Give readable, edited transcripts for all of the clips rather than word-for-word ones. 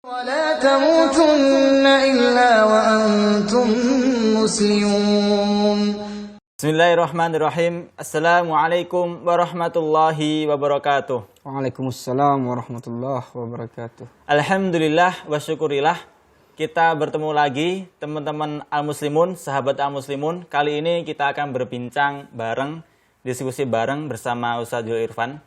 ولا تموتن إلا وأنتم مسلمون. Bismillahirrahmanirrahim. Assalamualaikum warahmatullahi wabarakatuh. Waalaikumsalam warahmatullahi wabarakatuh. Alhamdulillah wa syukurillah, kita bertemu lagi teman-teman Al-Muslimun, sahabat Al-Muslimun. Kali ini kita akan berbincang bareng, diskusi bareng bersama Ustaz Jul Irfan.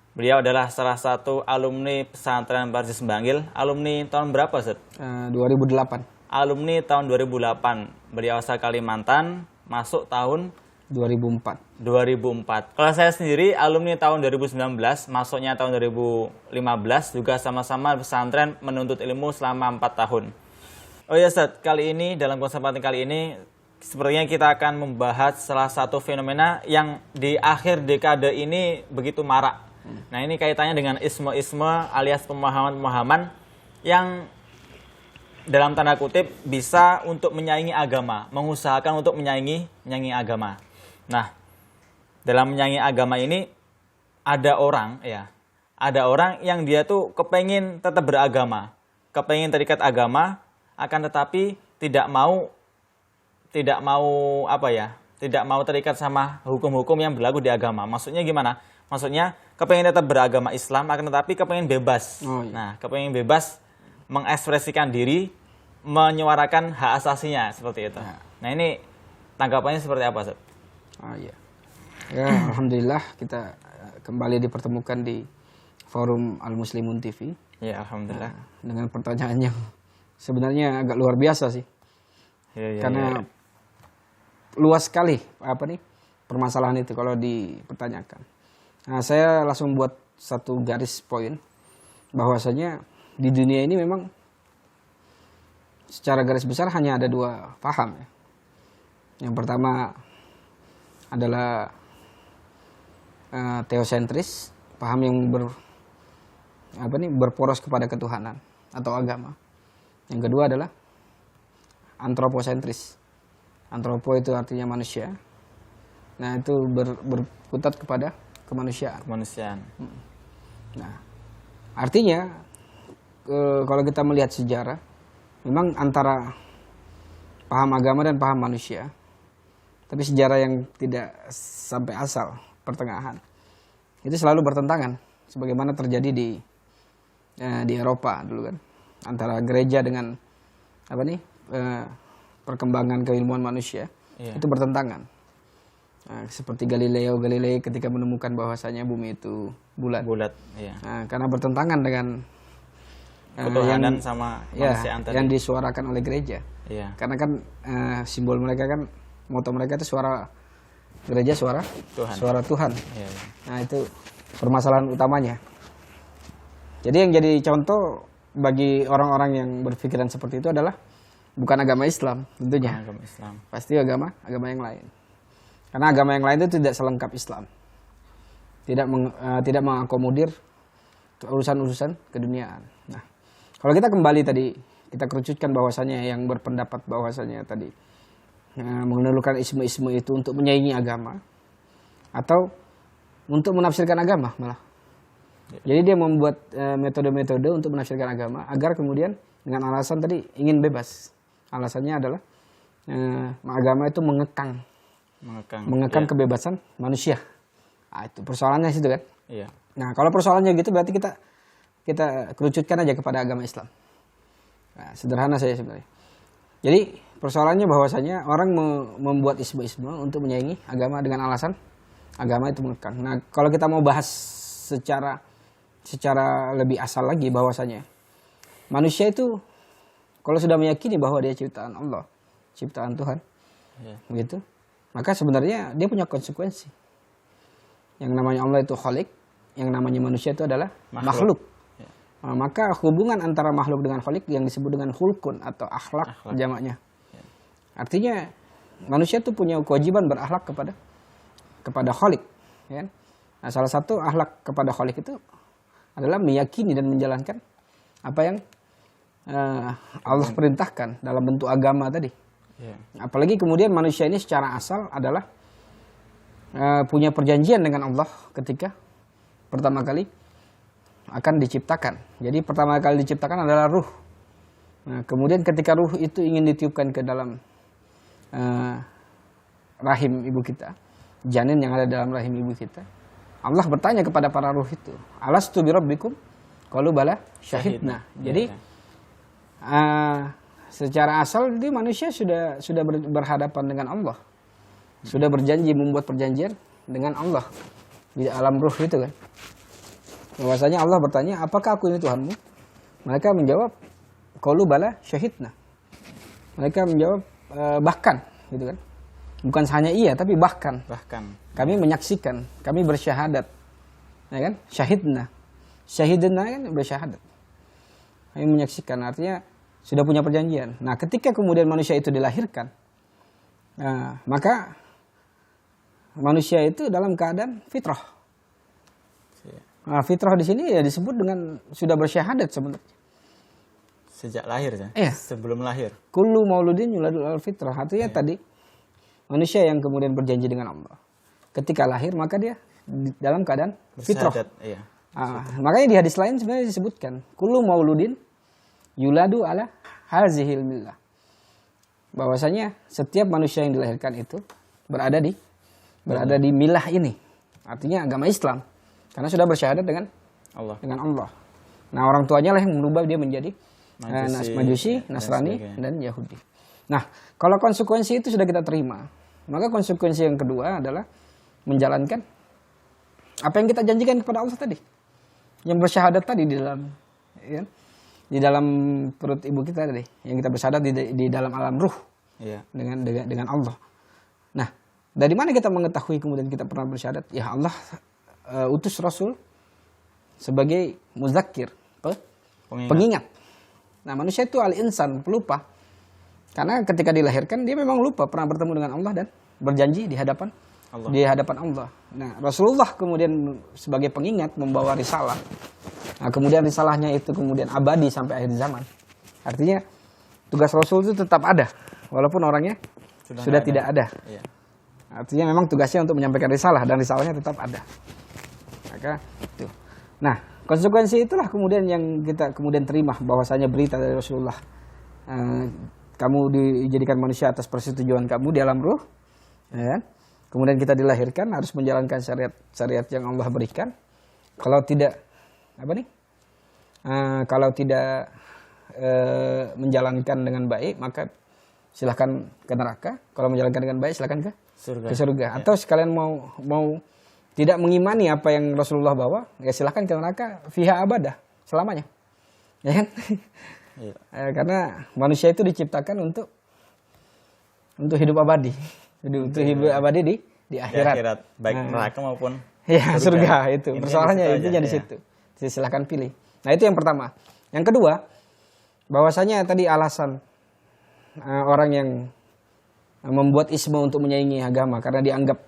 Beliau adalah salah satu alumni pesantren Parsis Bangil. Alumni tahun berapa, Ustaz? 2008. Alumni tahun 2008. Beliau asal Kalimantan, masuk tahun 2004. Kalau saya sendiri alumni tahun 2019, masuknya tahun 2015, juga sama-sama pesantren menuntut ilmu selama 4 tahun. Oh ya Ustaz, kali ini dalam kesempatan kali ini sepertinya kita akan membahas salah satu fenomena yang di akhir dekade ini begitu marak. Nah, ini kaitannya dengan isme-isme alias pemahaman-pemahaman yang dalam tanda kutip bisa untuk menyaingi agama, mengusahakan untuk menyaingi agama. Nah, dalam menyaingi agama ini ada orang yang dia tuh kepengen tetap beragama, kepengen terikat agama, akan tetapi tidak mau terikat sama hukum-hukum yang berlaku di agama. Maksudnya gimana? Maksudnya kepengen tetap beragama Islam, akan tetapi kepengen bebas. Nah, kepengen bebas mengekspresikan diri, menyuarakan hak asasinya seperti itu. Nah, ini tanggapannya seperti apa, Ustaz? Ya, alhamdulillah kita kembali dipertemukan di forum Al-Muslimun TV. Ya, alhamdulillah. Dengan pertanyaan yang sebenarnya agak luar biasa sih. Karena luas sekali permasalahan itu kalau dipertanyakan. Nah, saya langsung buat satu garis poin bahwasanya di dunia ini memang secara garis besar hanya ada dua paham ya. Yang pertama adalah teosentris, paham yang berporos kepada ketuhanan atau agama. Yang kedua adalah antroposentris. Antropo itu artinya manusia. Nah, itu berkutat kepada kemanusiaan. Nah, artinya kalau kita melihat sejarah, memang antara paham agama dan paham manusia, tapi sejarah yang tidak sampai asal pertengahan, itu selalu bertentangan, sebagaimana terjadi di Eropa dulu kan, antara gereja dengan perkembangan keilmuan manusia, itu bertentangan. Nah, seperti Galileo Galilei ketika menemukan bahwasanya bumi itu bulat. Nah, karena bertentangan dengan ketuhanan sama kemanusiaan tadi, yang disuarakan oleh gereja. Karena kan simbol mereka kan, moto mereka itu suara gereja, suara Tuhan. Nah, itu permasalahan utamanya. Jadi yang jadi contoh bagi orang-orang yang berpikiran seperti itu adalah bukan agama Islam tentunya. Agama Islam. Pasti agama yang lain. Karena agama yang lain itu tidak selengkap Islam. Tidak mengakomodir urusan-urusan keduniaan. Nah, kalau kita kembali tadi, kita kerucutkan bahwasanya yang berpendapat bahwasanya tadi mengeluarkan isme-isme itu untuk menyaingi agama atau untuk menafsirkan agama malah. Jadi dia membuat metode-metode untuk menafsirkan agama agar kemudian dengan alasan tadi ingin bebas. Alasannya adalah agama itu mengekang kebebasan manusia. Nah, itu persoalannya situ kan. Nah, kalau persoalannya gitu berarti kita kerucutkan aja kepada agama Islam. Nah, sederhana saja sebenarnya. Jadi persoalannya bahwasanya orang membuat isme-isme untuk menyaingi agama dengan alasan agama itu mengekang. Nah, kalau kita mau bahas secara lebih asal lagi bahwasanya manusia itu kalau sudah meyakini bahwa dia ciptaan Allah, ciptaan Tuhan, begitu, maka sebenarnya dia punya konsekuensi. Yang namanya Allah itu khalik, yang namanya manusia itu adalah makhluk. Nah, maka hubungan antara makhluk dengan khalik yang disebut dengan hulkun atau akhlak jamaknya. Artinya manusia itu punya kewajiban berakhlak kepada khalik. Ya. Nah, salah satu akhlak kepada khalik itu adalah meyakini dan menjalankan apa yang Allah perintahkan dalam bentuk agama tadi. Apalagi kemudian manusia ini secara asal adalah punya perjanjian dengan Allah ketika pertama kali akan diciptakan. Jadi pertama kali diciptakan adalah ruh. Nah, kemudian ketika ruh itu ingin ditiupkan ke dalam rahim ibu kita, janin yang ada dalam rahim ibu kita, Allah bertanya kepada para ruh itu, alastu birabbikum? Qalu bala syahidna. Jadi secara asal di manusia sudah berhadapan dengan Allah, sudah berjanji, membuat perjanjian dengan Allah di alam ruh itu kan. Bahwasanya Allah bertanya, apakah aku ini Tuhanmu? Mereka menjawab, qalu bala syahidna. Mereka menjawab bahkan, gitu kan. Bukan hanya iya, tapi bahkan. Kami menyaksikan, kami bersyahadat. Ya kan? Syahidna. Syahidna kan bersyahadat. Kami menyaksikan, artinya sudah punya perjanjian. Nah, ketika kemudian manusia itu dilahirkan, maka manusia itu dalam keadaan fitrah. Nah, fitrah di sini ya disebut dengan sudah bersyahadat sebenarnya. Sejak lahir ya? Iya. Sebelum lahir. Kullu mauludin yuladul al fitrah. Artinya tadi manusia yang kemudian berjanji dengan Allah. Ketika lahir maka dia dalam keadaan fitrah. Iya. Makanya di hadis lain sebenarnya disebutkan kullu mauludin yuladu ala hazihil millah. Bahwasanya setiap manusia yang dilahirkan itu berada di milah ini. Artinya agama Islam. Karena sudah bersyahadat dengan Allah. Nah, orang tuanya lah yang merubah dia menjadi Majusi, Nasrani, dan Yahudi. Nah, kalau konsekuensi itu sudah kita terima, maka konsekuensi yang kedua adalah menjalankan apa yang kita janjikan kepada Allah tadi, yang bersyahadat tadi di dalam perut ibu kita tadi, yang kita bersyahadat di dalam alam ruh, dengan Allah. Nah, dari mana kita mengetahui kemudian kita pernah bersyahadat? Ya Allah utus Rasul sebagai muzakkir, pengingat. Nah, manusia itu al-insan, pelupa. Karena ketika dilahirkan dia memang lupa pernah bertemu dengan Allah dan berjanji di hadapan Allah. Nah, Rasulullah kemudian sebagai pengingat membawa risalah. Nah, kemudian risalahnya itu kemudian abadi sampai akhir zaman. Artinya tugas Rasul itu tetap ada walaupun orangnya sudah tidak ada. Iya. Artinya memang tugasnya untuk menyampaikan risalah dan risalahnya tetap ada. Maka itu. Nah, konsekuensi itulah kemudian yang kita kemudian terima bahwasanya berita dari Rasulullah. Kamu dijadikan manusia atas persetujuan kamu di alam ruh. Ya. Kemudian kita dilahirkan harus menjalankan syariat yang Allah berikan. Kalau tidak kalau tidak menjalankan dengan baik maka silahkan ke neraka. Kalau menjalankan dengan baik silahkan ke surga. Atau sekalian mau tidak mengimani apa yang Rasulullah bawa, ya silahkan ke neraka fiha abadah, selamanya. Ya kan? Iya. Karena manusia itu diciptakan untuk hidup abadi. Untuk hidup abadi di akhirat. Baik neraka maupun surga itu. Persoalannya itu di situ. Silahkan pilih. Nah, itu yang pertama. Yang kedua, bahwasanya tadi alasan orang yang membuat isme untuk menyaingi agama karena dianggap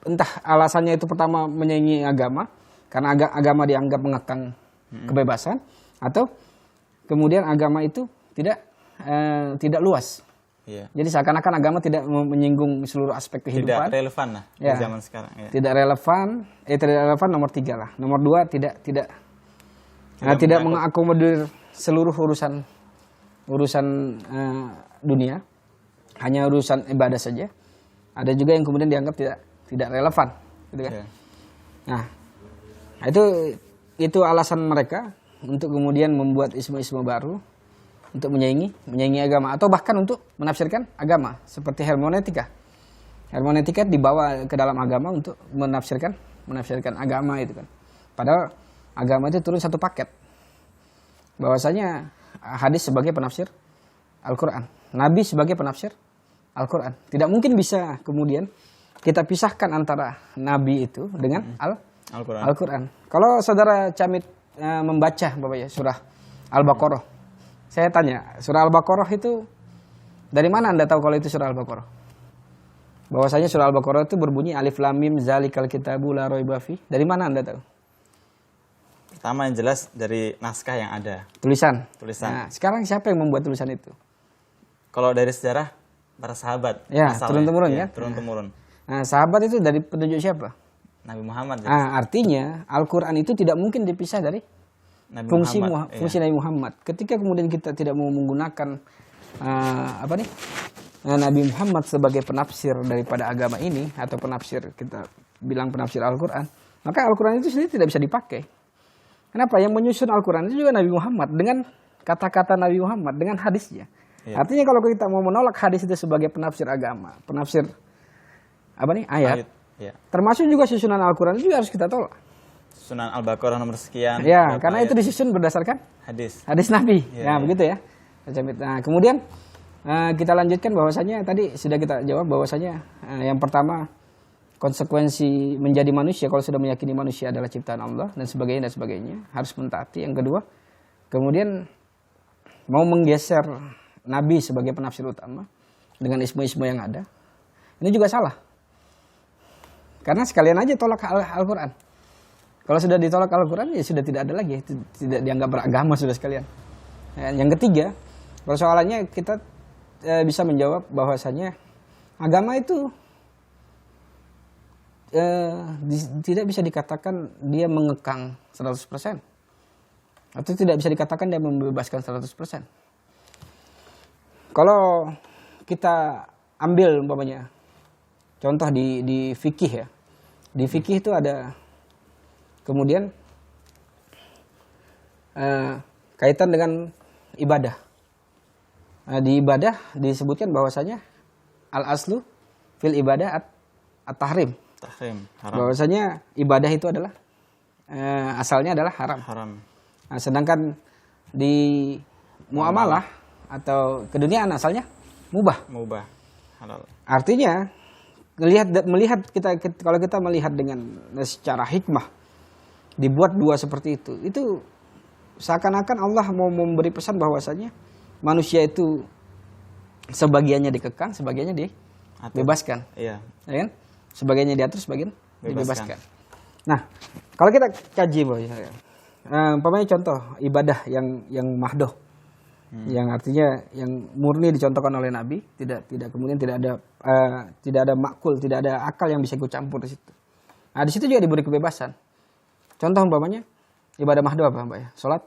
entah alasannya itu pertama menyaingi agama karena agama dianggap mengekang kebebasan atau kemudian agama itu tidak luas. Iya. Jadi seakan-akan agama tidak menyinggung seluruh aspek kehidupan. Tidak relevan lah di zaman sekarang. Ya. Tidak relevan nomor 3 lah. Nomor 2 tidak mengakomodir seluruh urusan dunia, hanya urusan ibadah saja. Ada juga yang kemudian dianggap tidak relevan, gitu kan? Yeah. Nah, itu alasan mereka untuk kemudian membuat isme-isme baru untuk menyaingi agama atau bahkan untuk menafsirkan agama seperti hermeneutika. Hermeneutika dibawa ke dalam agama untuk menafsirkan agama itu kan. Padahal agama itu turun satu paket. Bahwasanya hadis sebagai penafsir Al-Qur'an, Nabi sebagai penafsir Al-Quran. Tidak mungkin bisa kemudian kita pisahkan antara Nabi itu dengan Al-Quran. Kalau saudara Camit membaca Bapak ya, surah Al-Baqarah, saya tanya, surah Al-Baqarah itu dari mana Anda tahu kalau itu surah Al-Baqarah? Bahwasanya surah Al-Baqarah itu berbunyi alif lam mim zalikal kitabu la raiba fi. Dari mana Anda tahu? Pertama yang jelas dari naskah yang ada. Tulisan. Nah, sekarang siapa yang membuat tulisan itu? Kalau dari sejarah para sahabat. Ya, turun-temurun ya. Turun-temurun. Nah, sahabat itu dari petunjuk siapa? Nabi Muhammad. Artinya Al-Quran itu tidak mungkin dipisah dari Nabi fungsi Muhammad, fungsi Nabi Muhammad. Ketika kemudian kita tidak mau menggunakan Nabi Muhammad sebagai penafsir daripada agama ini, atau penafsir, kita bilang penafsir Al-Quran, maka Al-Quran itu sendiri tidak bisa dipakai. Kenapa? Yang menyusun Al-Quran itu juga Nabi Muhammad, dengan kata-kata Nabi Muhammad, dengan hadisnya. Artinya kalau kita mau menolak hadis itu sebagai penafsir agama, penafsir ayat, termasuk juga susunan Al-Quran itu juga harus kita tolak. Sunan Al-Baqarah nomor sekian. Ya, karena itu disusun berdasarkan hadis Nabi. Ya, begitu ya. Nah, kemudian kita lanjutkan bahwasanya tadi sudah kita jawab bahwasanya yang pertama, konsekuensi menjadi manusia kalau sudah meyakini manusia adalah ciptaan Allah dan sebagainya harus mentaati. Yang kedua, kemudian mau menggeser Nabi sebagai penafsir utama dengan isme-isme yang ada, ini juga salah. Karena sekalian aja tolak Al-Quran. Kalau sudah ditolak Al-Quran, ya sudah tidak ada lagi, tidak dianggap beragama sudah sekalian. Yang ketiga, persoalannya kita bisa menjawab bahwasanya agama itu tidak bisa dikatakan dia mengekang 100%, atau tidak bisa dikatakan dia membebaskan 100%. Kalau kita ambil umpamanya contoh di fikih ya, di fikih itu ada kemudian kaitan dengan ibadah. Di ibadah disebutkan bahwasanya al-aslu fil ibadah at-tahrim. Bahwasanya ibadah itu adalah asalnya adalah haram. Nah, sedangkan di muamalah atau keduniaan asalnya mubah. Halal. Artinya melihat kita kalau kita melihat dengan secara hikmah, dibuat dua seperti itu seakan-akan Allah mau memberi pesan bahwasanya manusia itu sebagiannya dikekang, sebagiannya dibebaskan. Iya. Ya kan? Sebagiannya diatur, sebagian dibebaskan. Nah, kalau kita kaji umpamanya contoh ibadah yang mahdoh, yang artinya yang murni dicontohkan oleh Nabi, tidak kemudian tidak ada makul, tidak ada akal yang bisa ikut campur di situ. Nah, di situ juga diberi kebebasan. Contoh umpamanya ibadah mahdoh apa, Mbak ya? Salat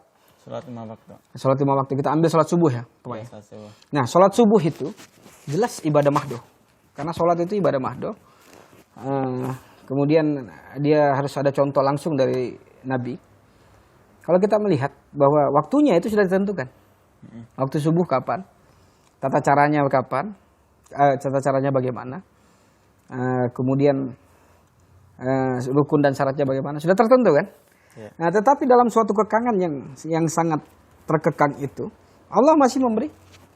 5 waktu. Salat 5 waktu. Kita ambil salat subuh ya, umpamanya. Nah, salat subuh itu jelas ibadah mahdoh. Karena salat itu ibadah mahdoh. Kemudian dia harus ada contoh langsung dari Nabi. Kalau kita melihat bahwa waktunya itu sudah ditentukan. Waktu subuh kapan? Tata caranya kapan? Tata caranya bagaimana? Kemudian rukun dan syaratnya bagaimana? Sudah tertentu kan? Ya. Nah, tetapi dalam suatu kekangan yang sangat terkekang itu, Allah masih memberi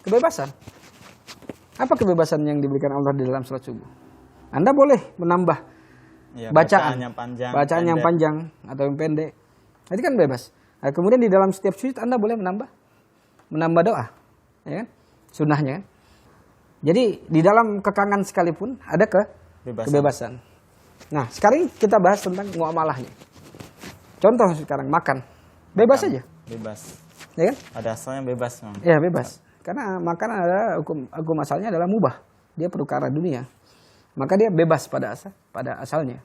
kebebasan. Apa kebebasan yang diberikan Allah di dalam salat subuh? Anda boleh menambah bacaan yang panjang atau yang pendek. Itu kan bebas. Nah, kemudian di dalam setiap sujud Anda boleh menambah doa, ya kan? Sunnahnya kan? Jadi di dalam kekangan sekalipun ada kebebasan. Nah, sekarang kita bahas tentang muamalahnya. Contoh sekarang makan, bebas saja. Bebas. Ya kan? Pada asalnya bebas, Mang. Ya, bebas. Karena makan adalah hukum asalnya adalah mubah. Dia perkara dunia. Maka dia bebas pada asalnya.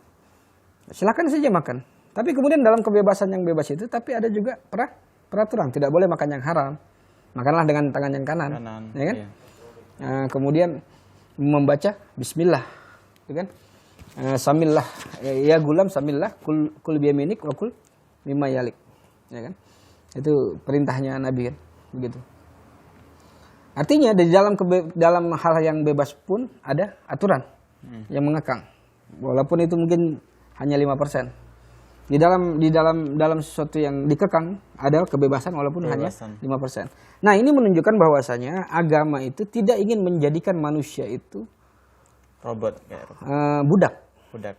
Silakan saja makan. Tapi kemudian dalam kebebasan yang bebas itu, tapi ada juga peraturan. Tidak boleh makan yang haram. Makanlah dengan tangan yang kanan. Ya kan? Iya. Kemudian membaca bismillah. Ya kan? Samillah. Ya gulam samillah. Kul biyaminik wa kul mimma yalik. Ya kan? Itu perintahnya Nabi kan. Begitu. Artinya di dalam hal yang bebas pun ada aturan yang mengekang. Walaupun itu mungkin hanya 5%. Di dalam sesuatu yang dikekang ada kebebasan walaupun hanya 5%. Nah, ini menunjukkan bahwasanya agama itu tidak ingin menjadikan manusia itu robot, budak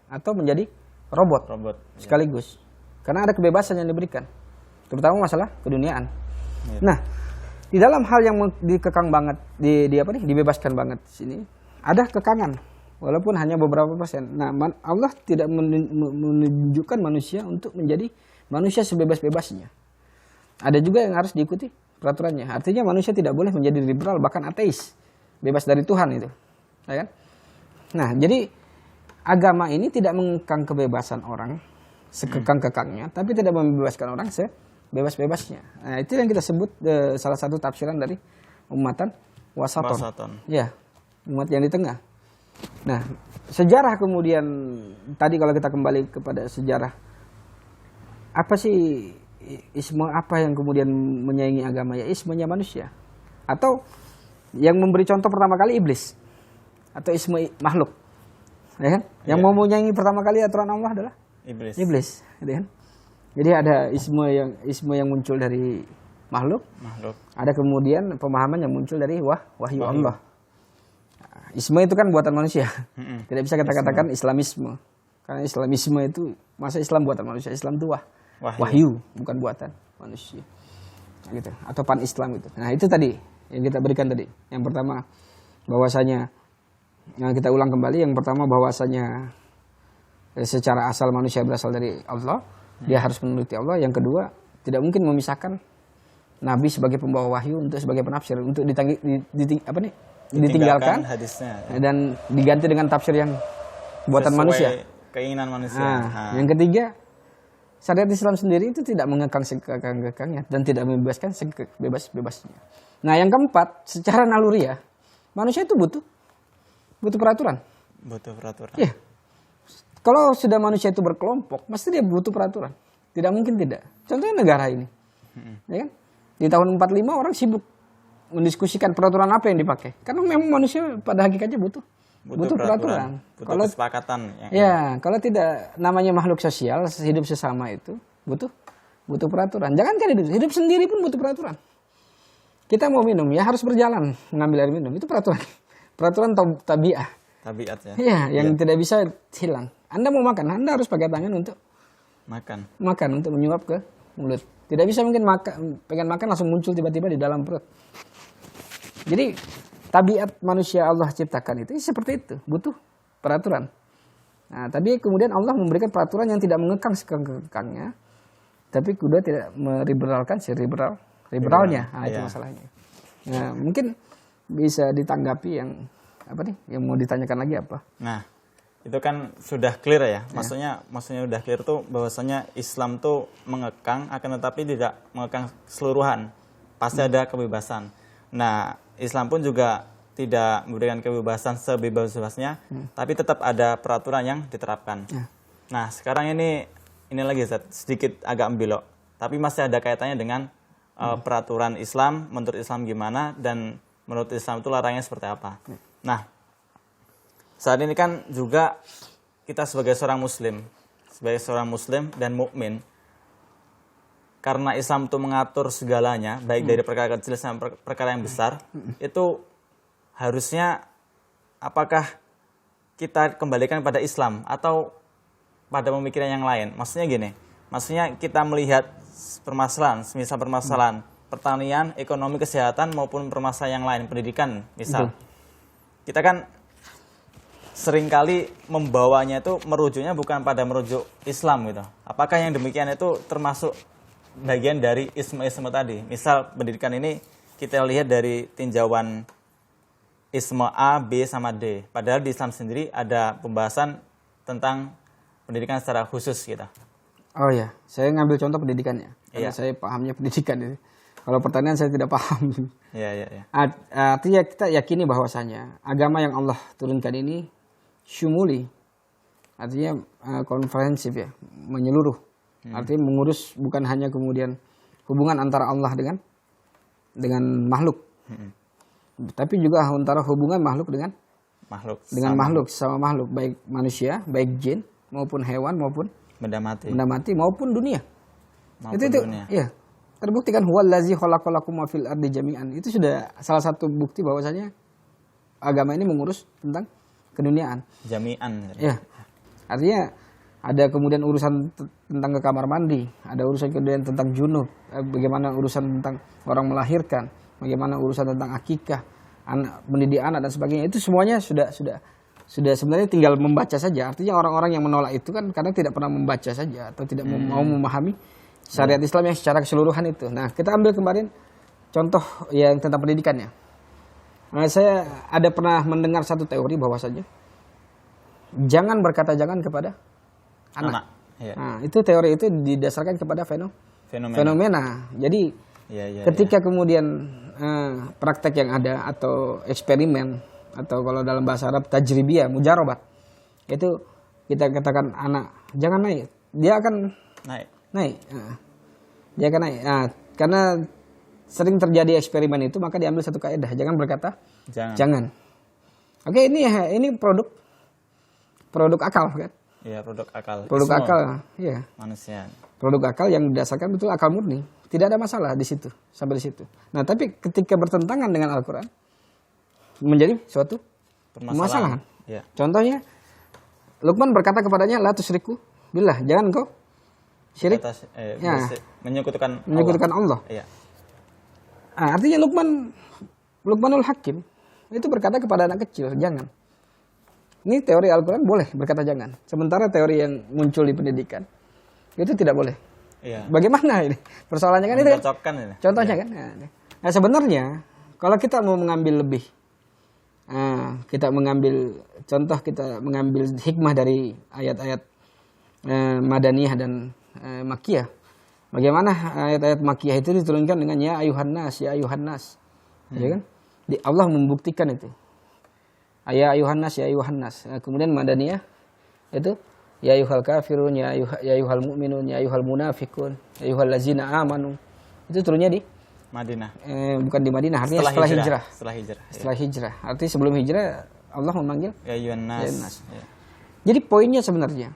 atau menjadi robot sekaligus. Karena ada kebebasan yang diberikan. Terutama masalah keduniaan. Ya. Nah, di dalam hal yang dikekang banget, dibebaskan banget di sini, ada kekangan, walaupun hanya beberapa persen. Nah, Allah tidak menunjukkan manusia untuk menjadi manusia sebebas-bebasnya. Ada juga yang harus diikuti peraturannya. Artinya manusia tidak boleh menjadi liberal, bahkan ateis, bebas dari Tuhan itu, ya kan? Nah, jadi agama ini tidak mengekang kebebasan orang sekekang-kekangnya, tapi tidak membebaskan orang sebebas-bebasnya. Nah, itu yang kita sebut salah satu tafsiran dari ummatan wasaton. Wasaton. Ya, umat yang di tengah. Nah, sejarah kemudian tadi kalau kita kembali kepada sejarah, apa sih isme apa yang kemudian menyaingi agama? Ya ismenya manusia. Atau yang memberi contoh pertama kali iblis. Atau isme makhluk. Ya kan? Yang mau menyaingi pertama kali aturan Allah adalah iblis, gitu kan? Jadi ada isme yang muncul dari makhluk. Ada kemudian pemahaman yang muncul dari wahyu Allah. Isme itu kan buatan manusia. Tidak bisa kita katakan Islamisme. Karena Islamisme itu, masa Islam buatan manusia? Islam itu wahyu, bukan buatan manusia. Nah, gitu. Atau pan-Islam itu. Nah, itu tadi yang kita berikan tadi. Yang pertama bahwasanya, nah kita ulang kembali, yang pertama bahwasanya secara asal manusia berasal dari Allah, dia harus menuruti Allah. Yang kedua, tidak mungkin memisahkan Nabi sebagai pembawa wahyu untuk sebagai penafsir, untuk ditinggalkan hadisnya dan diganti dengan tafsir yang buatan sesuai manusia, keinginan manusia. Yang ketiga, syariat Islam sendiri itu tidak mengekang sekekang-kekangnya dan tidak membebaskan sebebas-bebasnya. Nah, yang keempat, secara naluri ya, manusia itu butuh peraturan. Ya. Kalau sudah manusia itu berkelompok, pasti dia butuh peraturan. Tidak mungkin tidak. Contohnya negara ini. Ya kan? Di tahun 45 orang sibuk mendiskusikan peraturan apa yang dipakai. Karena memang manusia pada hakikatnya butuh peraturan. Butuh kesepakatan. Kalau tidak, namanya makhluk sosial, hidup sesama itu butuh peraturan. Jangankan hidup sendiri pun butuh peraturan. Kita mau minum ya harus berjalan mengambil air minum, itu peraturan. Peraturan tabiat ya. Iya, yang tidak bisa hilang. Anda mau makan, Anda harus pakai tangan untuk makan untuk menyuap ke mulut. Tidak bisa mungkin pengen makan langsung muncul tiba-tiba di dalam perut. Jadi tabiat manusia Allah ciptakan itu seperti itu, butuh peraturan. Nah, tapi kemudian Allah memberikan peraturan yang tidak mengekang sekekangnya, tapi kedua tidak meliberalkan liberalnya. Nah, itu masalahnya. Nah, mungkin bisa ditanggapi yang mau ditanyakan lagi apa? Nah, itu kan sudah clear ya. Maksudnya sudah clear tuh bahwasanya Islam tuh mengekang, akan tetapi tidak mengekang keseluruhan. Pasti ada kebebasan. Nah, Islam pun juga tidak memberikan kebebasan sebebas-bebasnya, tapi tetap ada peraturan yang diterapkan. Nah, sekarang ini lagi sedikit agak membelok, tapi masih ada kaitannya dengan peraturan Islam, menurut Islam gimana, dan menurut Islam itu larangannya seperti apa. Nah, saat ini kan juga kita sebagai seorang muslim dan mukmin, karena Islam itu mengatur segalanya, baik dari perkara kecil sampai perkara yang besar, itu harusnya apakah kita kembalikan pada Islam atau pada pemikiran yang lain? Maksudnya gini, kita melihat permasalahan pertanian, ekonomi, kesehatan maupun permasalahan yang lain, pendidikan, misal. Kita kan seringkali membawanya itu merujuknya bukan pada merujuk Islam gitu. Apakah yang demikian itu termasuk bagian dari isme-isme tadi? Misal pendidikan ini kita lihat dari tinjauan isme A, B, sama D. Padahal di Islam sendiri ada pembahasan tentang pendidikan secara khusus gitu. Oh ya, saya ngambil contoh pendidikannya. Karena saya pahamnya pendidikan ini. Kalau pertanian saya tidak paham. Iya. Artinya kita yakini bahwasanya agama yang Allah turunkan ini syumuli, artinya komprehensif ya, menyeluruh. Artinya mengurus bukan hanya kemudian hubungan antara Allah dengan makhluk, tapi juga antara hubungan makhluk dengan makhluk, sama makhluk, baik manusia, baik jin maupun hewan maupun benda mati maupun dunia. Dunia. Ya. Terbukti kan huwallazi khalaqalakum ma fil ardi jami'an. Itu sudah salah satu bukti bahwasanya agama ini mengurus tentang keduniaan. Jami'an. Ya. Artinya ada kemudian urusan tentang ke kamar mandi, ada urusan kemudian tentang junub, bagaimana urusan tentang orang melahirkan, bagaimana urusan tentang akikah, mendidik anak dan sebagainya. Itu semuanya sudah sebenarnya tinggal membaca saja. Artinya orang-orang yang menolak itu kan karena tidak pernah membaca saja atau tidak mau memahami syariat Islam yang secara keseluruhan itu. Nah, kita ambil kemarin contoh yang tentang pendidikannya. Nah, saya ada pernah mendengar satu teori bahwasanya jangan berkata jangan kepada anak. Iya. Nah, itu teori itu didasarkan kepada fenomena. Jadi ketika kemudian praktek yang ada atau eksperimen atau kalau dalam bahasa Arab tajribiyah, mujarabah, itu kita katakan anak jangan naik, dia akan naik. Dia akan naik. Nah, karena sering terjadi eksperimen itu, maka diambil satu kaidah, jangan berkata jangan. Oke, ini produk akal kan? Iya, produk akal. Produk akal, iya. Manusia. Produk akal yang didasarkan betul akal murni. Tidak ada masalah di situ, sampai di situ. Nah, tapi ketika bertentangan dengan Al-Qur'an menjadi suatu permasalahan. Ya. Contohnya Luqman berkata kepadanya, la tusyriku billah, jangan kau syirik. Menyekutukan Allah. Iya. Nah, artinya Luqmanul Hakim itu berkata kepada anak kecil, jangan. Ini teori Al-Quran boleh berkata jangan. Sementara teori yang muncul di pendidikan itu tidak boleh. Iya. Bagaimana ini? Persoalannya kan itu kan? Ini. Contohnya kan. Nah, sebenarnya kalau kita mau mengambil lebih, kita mengambil hikmah dari ayat-ayat Madaniyah dan Makkiyah. Bagaimana ayat-ayat Makkiyah itu diturunkan dengan ya ayuhan nas, ya ayuhan nas. Ya kan? Allah membuktikan itu. Ya ayuhan nas, ya ayuhan nas. Kemudian Madaniyah itu ya ayuhal kafirun, ya ayuhal mu'minun, ya ayuhal munafikun, ya ayuhal lazina amanu. Itu turunnya di Madinah. Bukan di Madinah, artinya setelah hijrah. Setelah hijrah. Artinya sebelum hijrah Allah memanggil ya ayuhan nas. Ya. Jadi poinnya sebenarnya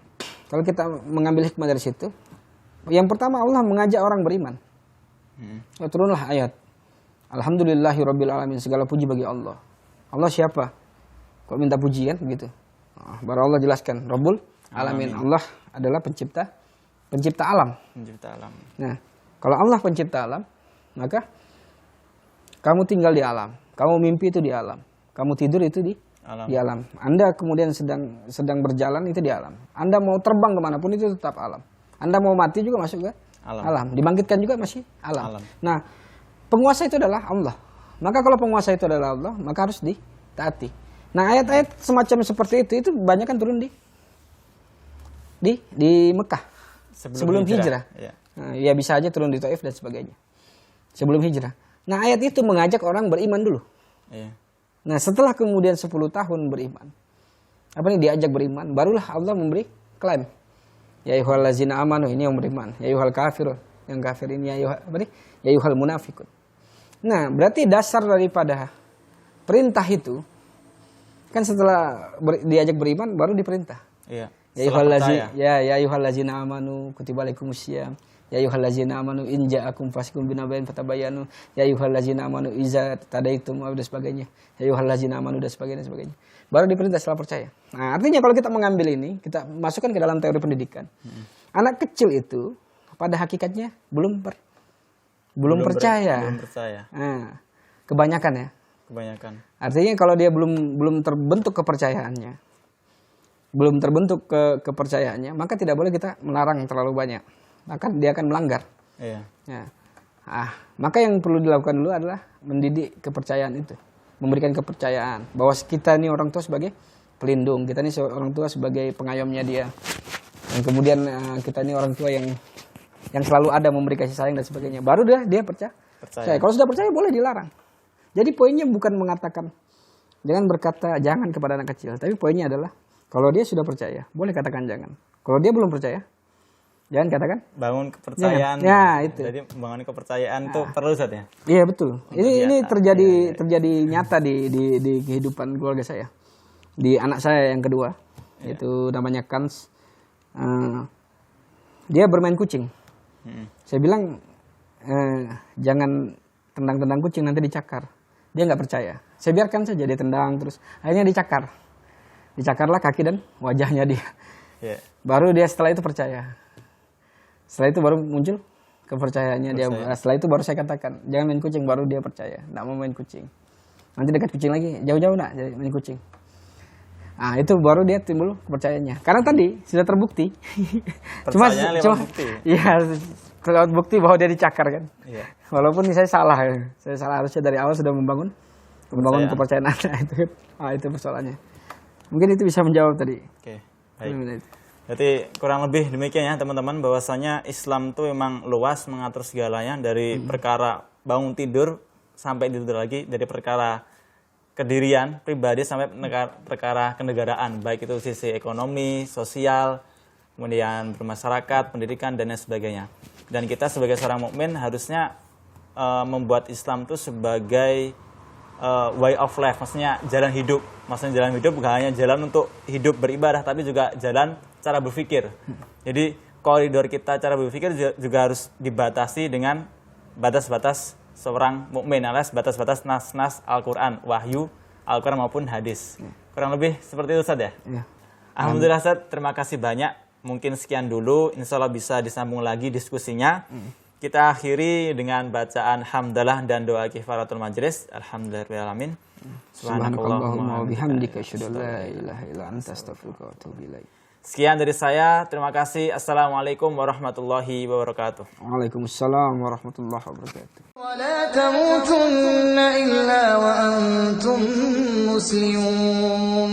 kalau kita mengambil hikmah dari situ, yang pertama Allah mengajak orang beriman. Turunlah ayat. Alhamdulillahirabbil alamin, segala puji bagi Allah. Allah siapa? Kok minta puji kan begitu? Baru Allah jelaskan, Rabbul alamin. Allah adalah pencipta alam. Nah, kalau Allah pencipta alam, maka kamu tinggal di alam, kamu mimpi itu di alam, kamu tidur itu di alam. Anda kemudian sedang berjalan itu di alam. Anda mau terbang kemanapun itu tetap alam. Anda mau mati juga masuk ke alam. Dibangkitkan juga masih alam. Nah, penguasa itu adalah Allah. Maka kalau penguasa itu adalah Allah, maka harus ditaati. Nah, ayat-ayat semacam seperti itu banyak kan turun di Mekah sebelum hijrah. Ya. Nah, ya bisa aja turun di Taif dan sebagainya. Sebelum hijrah. Nah, ayat itu mengajak orang beriman dulu. Ya. Nah, setelah kemudian 10 tahun beriman, diajak beriman, barulah Allah memberi klaim. Ya ayyuhal ladzina amanu, ini yang beriman. Ya ayyuhal kafirun, yang kafir ini ya ayyuhal munafiqun. Nah, berarti dasar daripada perintah itu kan setelah diajak beriman baru diperintah. Iya. Ya ayyuhal ladzina amanu kutiba alaikumusiyam. Ya ayyuhal ladzina amanu in ja'akum fasiqun binaba'in fatabayyanu. Ya ayyuhal ladzina amanu iza tadaitum dan sebagainya. Ya ayyuhal ladzina amanu dan sebagainya. Baru diperintah setelah percaya. Nah, artinya kalau kita mengambil ini, kita masukkan ke dalam teori pendidikan. Anak kecil itu pada hakikatnya belum percaya. Nah, kebanyakan ya. Artinya kalau dia belum terbentuk kepercayaannya, maka tidak boleh kita melarang terlalu banyak. Maka dia akan melanggar. Iya. Ya. Maka yang perlu dilakukan dulu adalah mendidik kepercayaan itu. Memberikan kepercayaan bahwa kita ini orang tua sebagai pelindung, kita ini orang tua sebagai pengayomnya dia, dan kemudian kita ini orang tua yang selalu ada memberi kasih sayang dan sebagainya. Baru dia percaya. Kalau sudah percaya boleh dilarang. Jadi poinnya bukan mengatakan jangan berkata jangan kepada anak kecil, tapi poinnya adalah kalau dia sudah percaya boleh katakan jangan. Kalau dia belum percaya jangan katakan. Bangun kepercayaan. Ya, itu. Jadi bangun kepercayaan tuh perlu Ustaz ya? Iya betul. Ini terjadi nyata di kehidupan keluarga saya. Di anak saya yang kedua, itu namanya Kans. Dia bermain kucing. Saya bilang jangan tendang-tendang kucing nanti dicakar. Dia nggak percaya. Saya biarkan saja dia tendang terus. Akhirnya dicakar. Dicakarlah kaki dan wajahnya dia. Yeah. Baru dia setelah itu percaya. Setelah itu baru muncul kepercayaannya dia. Setelah itu baru saya katakan jangan main kucing, baru dia percaya. Nggak mau main kucing. Nanti dekat kucing lagi, jauh-jauh nak jadi main kucing. Nah itu baru dia timbul kepercayaannya. Karena tadi sudah terbukti. cuma bukti. Iya, lewat bukti bahwa dia dicakar kan. Iya. Walaupun saya salah harusnya dari awal sudah membangun kepercayaan Anda itu. Itu persoalannya. Mungkin itu bisa menjawab tadi. Oke, baik. Jadi kurang lebih demikian ya teman-teman, bahwasanya Islam itu memang luas, mengatur segalanya dari perkara bangun tidur sampai tidur lagi, dari perkara kedirian pribadi sampai perkara kenegaraan, baik itu sisi ekonomi, sosial, kemudian bermasyarakat, pendidikan dan lain sebagainya. Dan kita sebagai seorang mukmin harusnya membuat Islam itu sebagai way of life, maksudnya jalan hidup. Maksudnya jalan hidup bukan hanya jalan untuk hidup beribadah, tapi juga jalan cara berpikir. Jadi koridor kita cara berpikir juga harus dibatasi dengan batas-batas seorang mukmin, alias batas-batas nas-nas Al-Quran, wahyu Al-Quran maupun hadis. Kurang lebih seperti itu Ustaz ya? Ya. Alhamdulillah Ustaz, terima kasih banyak. Mungkin sekian dulu, insya Allah bisa disambung lagi diskusinya. Kita akhiri dengan bacaan hamdalah dan doa kifaratul majlis. Alhamdulillahirrahmanirrahim. Subhanakallahumma wa bihamdika asyhadu an la ilaha illa anta astaghfiruka wa atubu ilaik. Sekian dari saya, terima kasih. Assalamualaikum warahmatullahi wabarakatuh. Waalaikumsalam warahmatullahi wabarakatuh. ولا تموتن إلا وأنتم مسلمون